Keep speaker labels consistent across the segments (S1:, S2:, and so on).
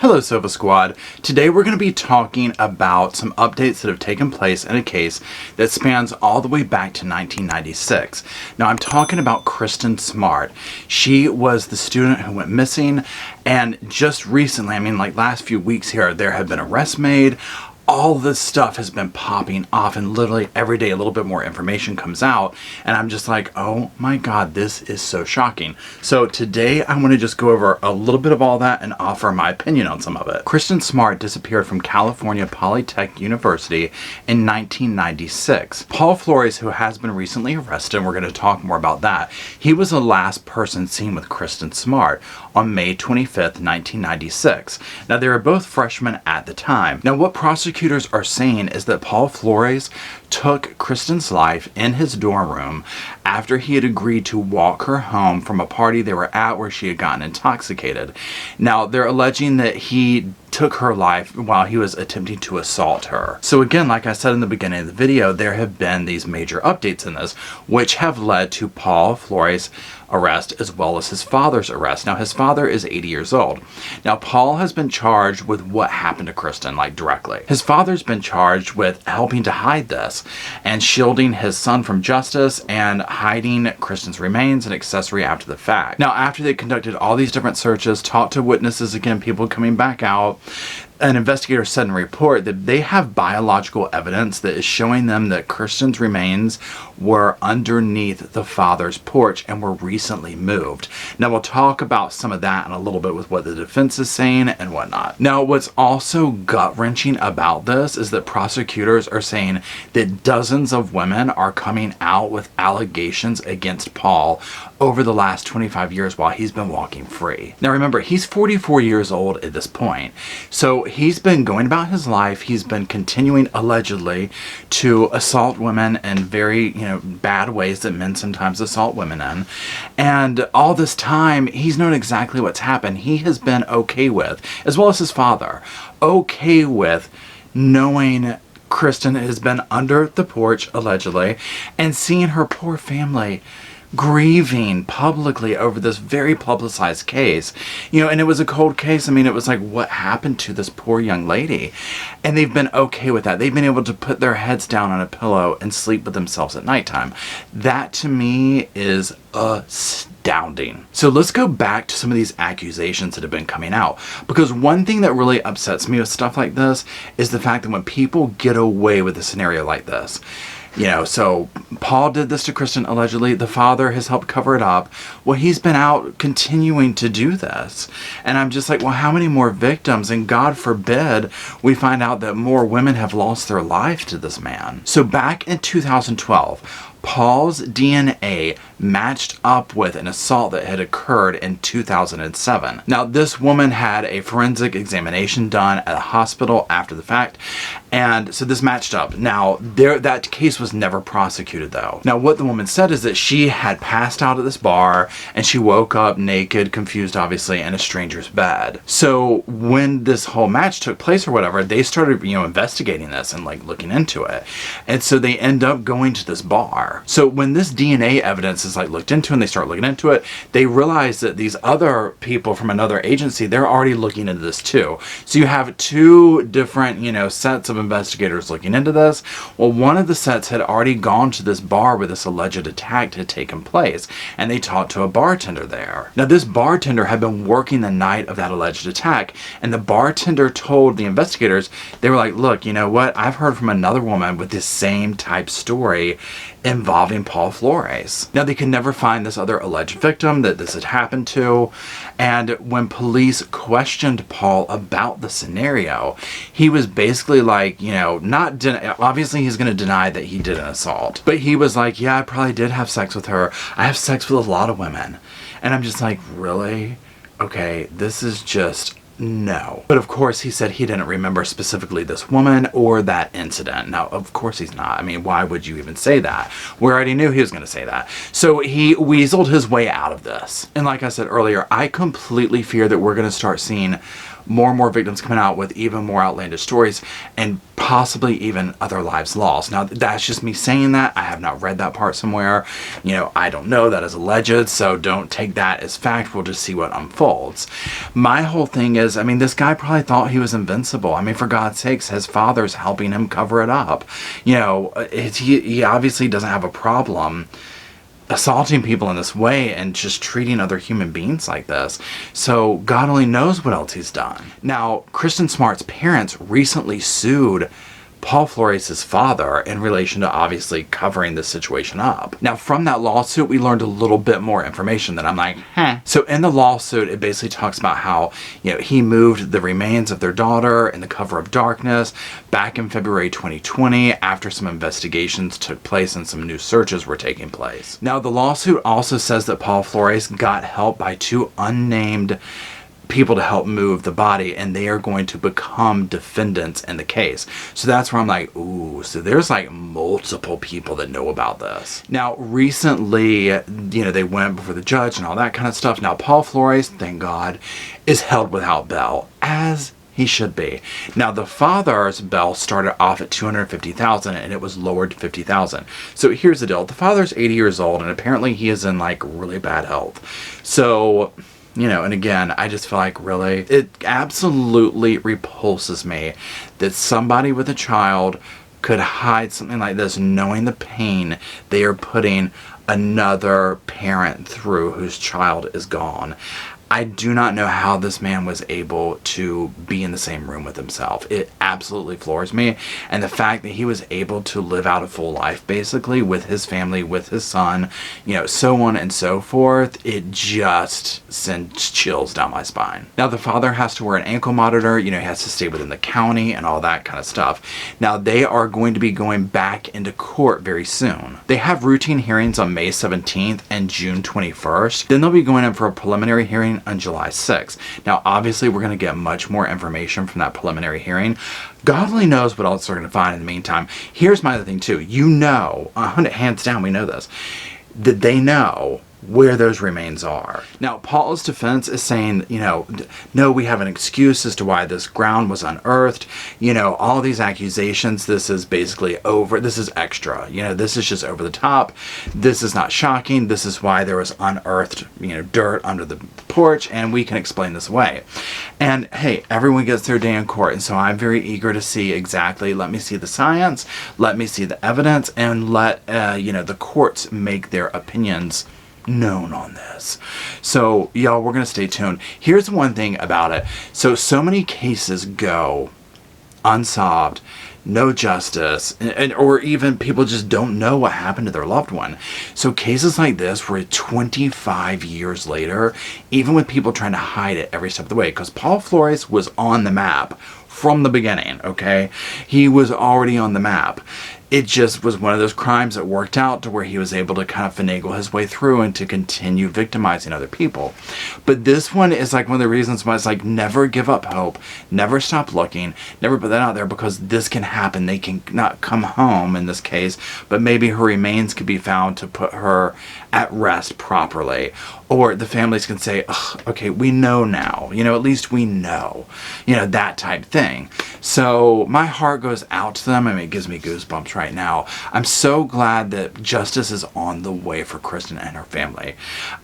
S1: Hello Sofa Squad. Today we're going to be talking about some updates that have taken place in a case that spans all the way back to 1996. Now I'm talking about Kristin Smart. She was the student who went missing, and just recently, like last few weeks here, there have been arrests made. All this stuff has been popping off, and literally every day a little bit more information comes out, and I'm just like, oh my god, this is so shocking. So today I want to just go over a little bit of all that and offer my opinion on some of it. Kristin Smart disappeared from California Polytechnic University in 1996. Paul Flores, who has been recently arrested, and we're going to talk more about that, he was the last person seen with Kristin Smart on May 25th, 1996. Now they were both freshmen at the time. Now what prosecutors are saying is that Paul Flores took Kristin's life in his dorm room after he had agreed to walk her home from a party they were at where she had gotten intoxicated. Now they're alleging that he took her life while he was attempting to assault her. So again, like I said in the beginning of the video, there have been these major updates in this, which have led to Paul Flores' arrest as well as his father's arrest. Now his father is 80 years old. Now Paul has been charged with what happened to Kristin, like directly. His father's been charged with helping to hide this and shielding his son from justice and hiding Kristin's remains and accessory after the fact. Now after they conducted all these different searches, talked to witnesses again, people coming back out, an investigator said in a report that they have biological evidence that is showing them that Kristin's remains were underneath the father's porch and were recently moved. Now we'll talk about some of that in a little bit with what the defense is saying and whatnot. Now what's also gut-wrenching about this is that prosecutors are saying that dozens of women are coming out with allegations against Paul over the last 25 years while he's been walking free. Now remember, he's 44 years old at this point. So he's been going about his life. He's been continuing allegedly to assault women in very, bad ways that men sometimes assault women in. And all this time, he's known exactly what's happened. He has been okay with, as well as his father, okay with knowing Kristin has been under the porch, allegedly, and seeing her poor family grieving publicly over this very publicized case. And it was a cold case. It was like, what happened to this poor young lady? And they've been okay with that. They've been able to put their heads down on a pillow and sleep with themselves at nighttime. That to me is astounding. So let's go back to some of these accusations that have been coming out, because one thing that really upsets me with stuff like this is the fact that when people get away with a scenario like this, so Paul did this to Kristin allegedly. The father has helped cover it up. Well, he's been out continuing to do this. And I'm just like, well, how many more victims? And God forbid we find out that more women have lost their life to this man. So back in 2012, Paul's DNA matched up with an assault that had occurred in 2007. Now, this woman had a forensic examination done at a hospital after the fact, and so this matched up. Now, that case was never prosecuted, though. Now, what the woman said is that she had passed out at this bar, and she woke up naked, confused, obviously, in a stranger's bed. So when this whole match took place or whatever, they started, investigating this and, looking into it. And so they end up going to this bar. So when this DNA evidence is looked into and they start looking into it, they realize that these other people from another agency, they're already looking into this too. So you have two different, sets of investigators looking into this. Well, one of the sets had already gone to this bar where this alleged attack had taken place, and they talked to a bartender there. Now, this bartender had been working the night of that alleged attack, and the bartender told the investigators, they were like, look, you know what? I've heard from another woman with this same type story involving Paul Flores. Now, they could never find this other alleged victim that this had happened to, and when police questioned Paul about the scenario, he was basically like, obviously he's going to deny that he did an assault, but he was like, yeah, I probably did have sex with her. I have sex with a lot of women. And I'm just like, really? Okay, this is just no. But of course he said he didn't remember specifically this woman or that incident. Now, of course he's not. Why would you even say that? We already knew he was going to say that. So he weaseled his way out of this. And like I said earlier, I completely fear that we're going to start seeing more and more victims coming out with even more outlandish stories, and possibly even other lives lost. Now, that's just me saying that. I have not read that part somewhere. I don't know. That is alleged, so don't take that as fact. We'll just see what unfolds. My whole thing is, this guy probably thought he was invincible. For God's sakes, his father's helping him cover it up. He obviously doesn't have a problem assaulting people in this way and just treating other human beings like this. So God only knows what else he's done. Now, Kristin Smart's parents recently sued Paul Flores' father in relation to obviously covering this situation up. Now, from that lawsuit, we learned a little bit more information that I'm like, So in the lawsuit, it basically talks about how, he moved the remains of their daughter in the cover of darkness back in February 2020 after some investigations took place and some new searches were taking place. Now, the lawsuit also says that Paul Flores got help by two unnamed people to help move the body, and they are going to become defendants in the case. So that's where I'm like, ooh, so there's like multiple people that know about this. Now, recently, they went before the judge and all that kind of stuff. Now, Paul Flores, thank God, is held without bail, as he should be. Now, the father's bail started off at $250,000 and it was lowered to $50,000. So here's the deal. The father's 80 years old and apparently he is in like really bad health. So and again, I just feel like really, it absolutely repulses me that somebody with a child could hide something like this knowing the pain they are putting another parent through whose child is gone. I do not know how this man was able to be in the same room with himself. It absolutely floors me. And the fact that he was able to live out a full life, basically, with his family, with his son, so on and so forth, it just sends chills down my spine. Now, the father has to wear an ankle monitor. He has to stay within the county and all that kind of stuff. Now, they are going to be going back into court very soon. They have routine hearings on May 17th and June 21st. Then they'll be going in for a preliminary hearing on July 6th. Now, obviously, we're going to get much more information from that preliminary hearing. God only knows what else they're going to find in the meantime. Here's my other thing, too. Hands down, we know this, that they know where those remains are. Now, Paul's defense is saying, no, we have an excuse as to why this ground was unearthed. All these accusations, this is basically over. This is extra. This is just over the top. This is not shocking. This is why there was unearthed, dirt under the porch, and we can explain this away. And hey, everyone gets their day in court, and so I'm very eager to see exactly, let me see the science, let me see the evidence, and let, the courts make their opinions known on this. So y'all, we're gonna stay tuned. Here's one thing about it. So many cases go unsolved, no justice, or even people just don't know what happened to their loved one. So cases like this were 25 years later, even with people trying to hide it every step of the way, because Paul Flores was on the map from the beginning, okay? He was already on the map. It just was one of those crimes that worked out to where he was able to kind of finagle his way through and to continue victimizing other people. But this one is like one of the reasons why it's like never give up hope, never stop looking, never put that out there, because this can happen. They can not come home in this case, but maybe her remains could be found to put her at rest properly. Or the families can say, okay, we know now, at least we know, that type thing. So my heart goes out to them. It gives me goosebumps right now. I'm so glad that justice is on the way for Kristin and her family.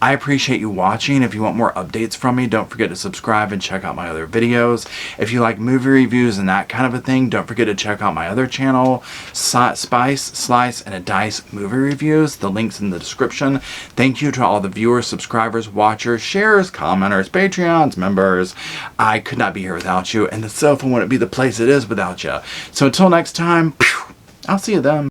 S1: I appreciate you watching. If you want more updates from me, don't forget to subscribe and check out my other videos. If you like movie reviews and that kind of a thing, don't forget to check out my other channel, Spice, Slice, and a Dice movie reviews. The link's in the description. Thank you to all the viewers, subscribers, watchers, sharers, commenters, Patreons, members. I could not be here without you, and the cell phone wouldn't be the place it is without you. So until next time, I'll see you then.